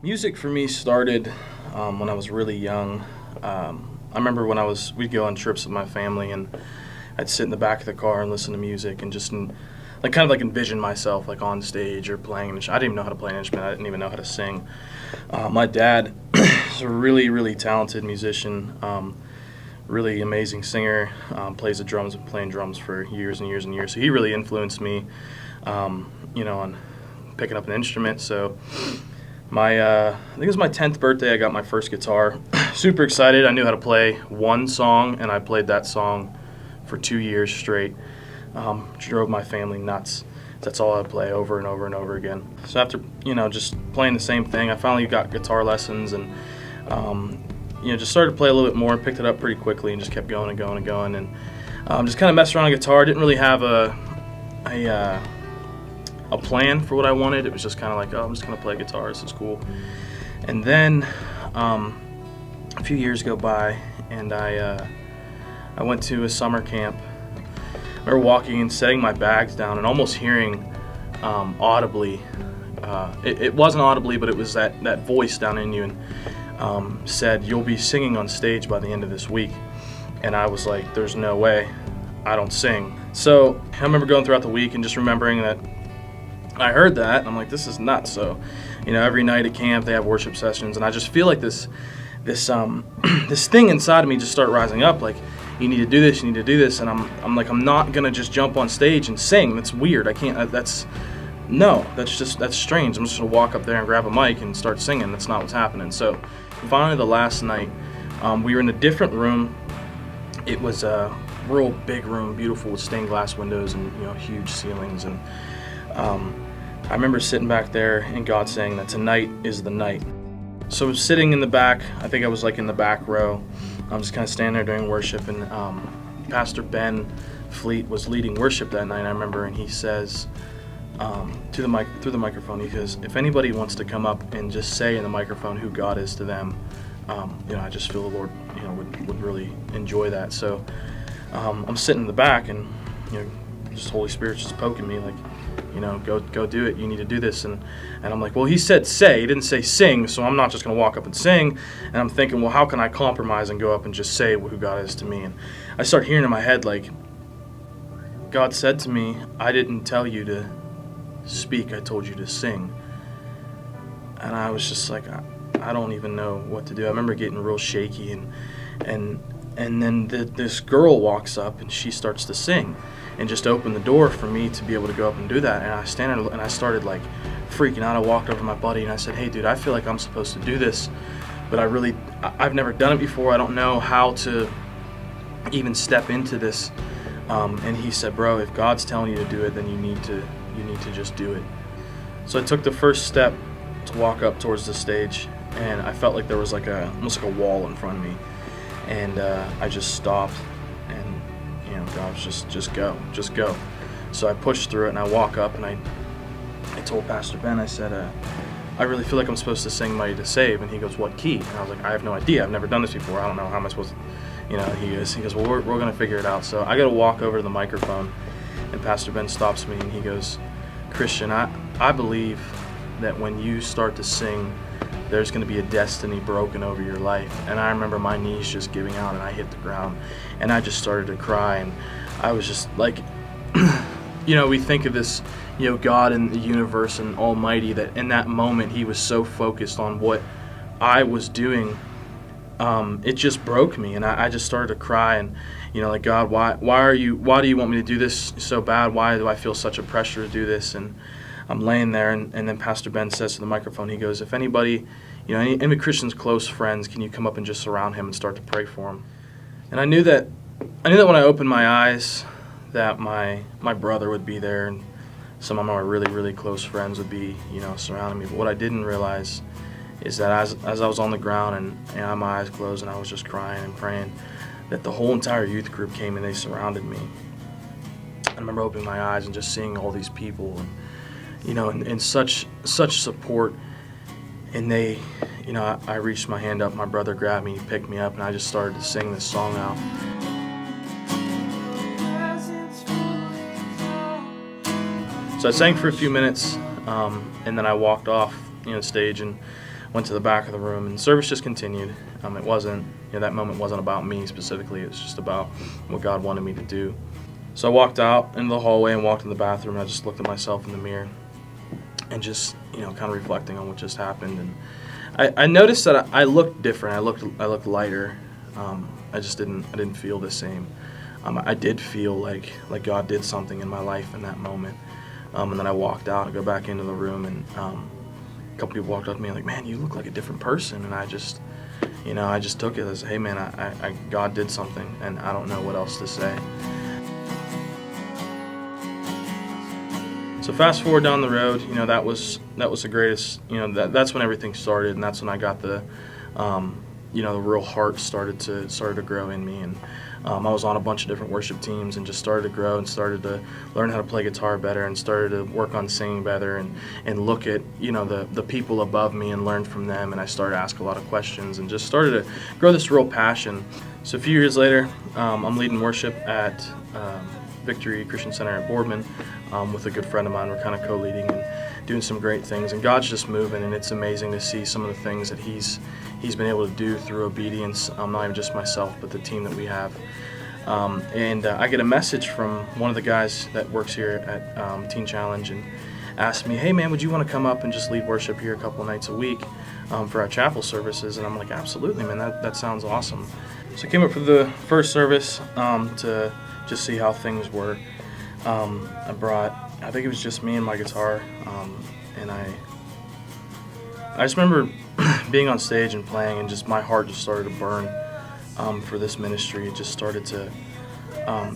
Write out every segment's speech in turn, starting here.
Music for me started when I was really young. I remember we'd go on trips with my family, and I'd sit in the back of the car and listen to music, and just like kind of like envision myself like on stage or playing. I didn't even know how to play an instrument. I didn't even know how to sing. My dad is a really, really talented musician, really amazing singer. Plays the drums and playing drums for years and years and years. So he really influenced me, on picking up an instrument. So I think it was my 10th birthday. I got my first guitar. Super excited. I knew how to play one song, and I played that song for 2 years straight. Drove my family nuts. That's all I play over and over and over again. So after just playing the same thing, I finally got guitar lessons, and just started to play a little bit more. Picked it up pretty quickly, and just kept going and going and going. And just kind of messed around on guitar. Didn't really have a plan for what I wanted. It was just kind of like, oh, I'm just going to play guitar. This is cool. And then a few years go by, and I went to a summer camp. I remember walking and setting my bags down and almost hearing audibly, it wasn't audibly, but it was that voice down in you, and said, you'll be singing on stage by the end of this week. And I was like, there's no way. I don't sing. So I remember going throughout the week and just remembering that I heard that, and I'm like, this is nuts. So, every night at camp they have worship sessions, and I just feel like this this thing inside of me just start rising up, like, you need to do this, you need to do this, and I'm like, I'm not gonna just jump on stage and sing. That's weird. I can't. That's strange. I'm just gonna walk up there and grab a mic and start singing. That's not what's happening. So, finally, the last night, we were in a different room. It was a real big room, beautiful with stained glass windows and huge ceilings, and I remember sitting back there and God saying that tonight is the night. So I was sitting in the back. I think I was like in the back row. I'm just kind of standing there during worship, and Pastor Ben Fleet was leading worship that night, I remember, and he says through the microphone, he says, if anybody wants to come up and just say in the microphone who God is to them, I just feel the Lord would really enjoy that. So I'm sitting in the back, and just Holy Spirit's just poking me like, go do it. You need to do this. And I'm like, well, he said say. He didn't say sing, so I'm not just going to walk up and sing. And I'm thinking, well, how can I compromise and go up and just say who God is to me? And I start hearing in my head, like, God said to me, I didn't tell you to speak. I told you to sing. And I was just like, I don't even know what to do. I remember getting real shaky, and then this girl walks up, and she starts to sing, and just opened the door for me to be able to go up and do that. And I stand there, and I started like freaking out. I walked over to my buddy, and I said, hey, dude, I feel like I'm supposed to do this, but I've never done it before. I don't know how to even step into this. And he said, bro, if God's telling you to do it, then you need to just do it. So I took the first step to walk up towards the stage, and I felt like there was almost like a wall in front of me. And I just stopped, and God was just go. So I pushed through it, and I walk up, and I told Pastor Ben, I said, I really feel like I'm supposed to sing Mighty to Save. And he goes, what key? And I was like, I have no idea. I've never done this before. I don't know how am I supposed to, he goes, well, we're going to figure it out. So I got to walk over to the microphone, and Pastor Ben stops me, and he goes, Christian, I believe that when you start to sing, there's going to be a destiny broken over your life. And I remember my knees just giving out, and I hit the ground, and I just started to cry. And I was just like, we think of this, God in the universe and Almighty, that in that moment he was so focused on what I was doing. It just broke me, and I just started to cry, and like, God, why do you want me to do this so bad? Why do I feel such a pressure to do this? And I'm laying there, and then Pastor Ben says to the microphone, he goes, if anybody, any Christian's close friends, can you come up and just surround him and start to pray for him? And I knew that when I opened my eyes, that my brother would be there, and some of my really, really close friends would be, surrounding me. But what I didn't realize is that as I was on the ground, and I had my eyes closed, and I was just crying and praying, that the whole entire youth group came and they surrounded me. I remember opening my eyes and just seeing all these people, and such support. And they, I reached my hand up, my brother grabbed me, he picked me up, and I just started to sing this song out. So I sang for a few minutes, and then I walked off, stage, and went to the back of the room, and service just continued. It wasn't, that moment wasn't about me specifically. It was just about what God wanted me to do. So I walked out into the hallway and walked in the bathroom, and I just looked at myself in the mirror and just, kind of reflecting on what just happened. And I noticed that I looked different. I looked lighter. I didn't feel the same. I did feel like God did something in my life in that moment. And then I walked out and go back into the room, and a couple people walked up to me like, "Man, you look like a different person." And I just took it as, "Hey, man, God did something, and I don't know what else to say." So fast forward down the road, that was the greatest. That's when everything started, and that's when I got the the real heart started to grow in me. And I was on a bunch of different worship teams and just started to grow and started to learn how to play guitar better and started to work on singing better and look at the people above me and learn from them. And I started to ask a lot of questions and just started to grow this real passion. So a few years later, I'm leading worship at Victory Christian Center at Boardman with a good friend of mine. We're kind of co-leading and doing some great things, and God's just moving, and it's amazing to see some of the things that He's been able to do through obedience. Not even just myself, but the team that we have. I get a message from one of the guys that works here at Teen Challenge and asked me, "Hey man, would you want to come up and just lead worship here a couple nights a week for our chapel services?" And I'm like, "Absolutely, man, that sounds awesome." So I came up for the first service to just see how things were. I think it was just me and my guitar, and I just remember being on stage and playing, and just my heart just started to burn for this ministry. It just started to,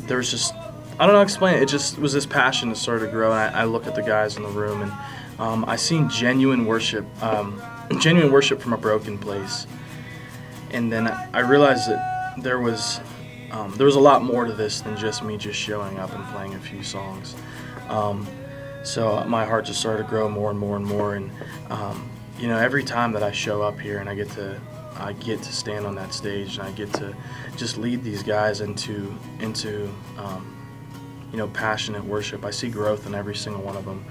there was just, I don't know how to explain it. It just was this passion that started to grow, and I look at the guys in the room, and I seen genuine worship from a broken place. And then I realized that there was a lot more to this than just me just showing up and playing a few songs. So my heart just started to grow more and more and more. And every time that I show up here and I get to stand on that stage and I get to just lead these guys into passionate worship, I see growth in every single one of them.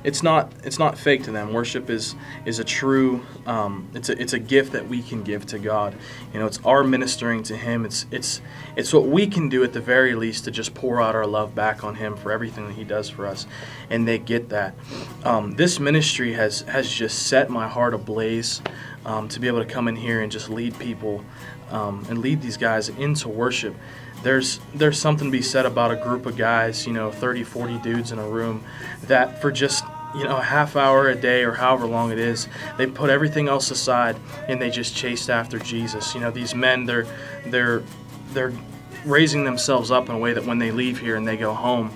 It's not fake to them. Worship is a true, it's a gift that we can give to God. It's our ministering to Him. It's what we can do at the very least to just pour out our love back on Him for everything that He does for us, and they get that. This ministry has just set my heart ablaze to be able to come in here and just lead people and lead these guys into worship. There's something to be said about a group of guys, 30, 40 dudes in a room that for just, a half hour a day or however long it is, they put everything else aside and they just chased after Jesus. These men, they're raising themselves up in a way that when they leave here and they go home,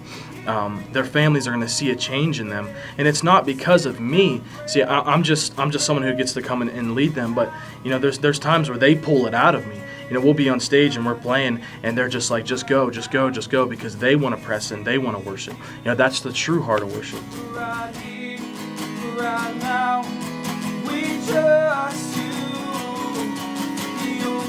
their families are going to see a change in them, and it's not because of me. See, I'm just someone who gets to come in and lead them, but there's times where they pull it out of me. We'll be on stage and we're playing, and they're just like, just go, because they want to press in, they want to worship. That's the true heart of worship. Right here, right now, we trust you. Your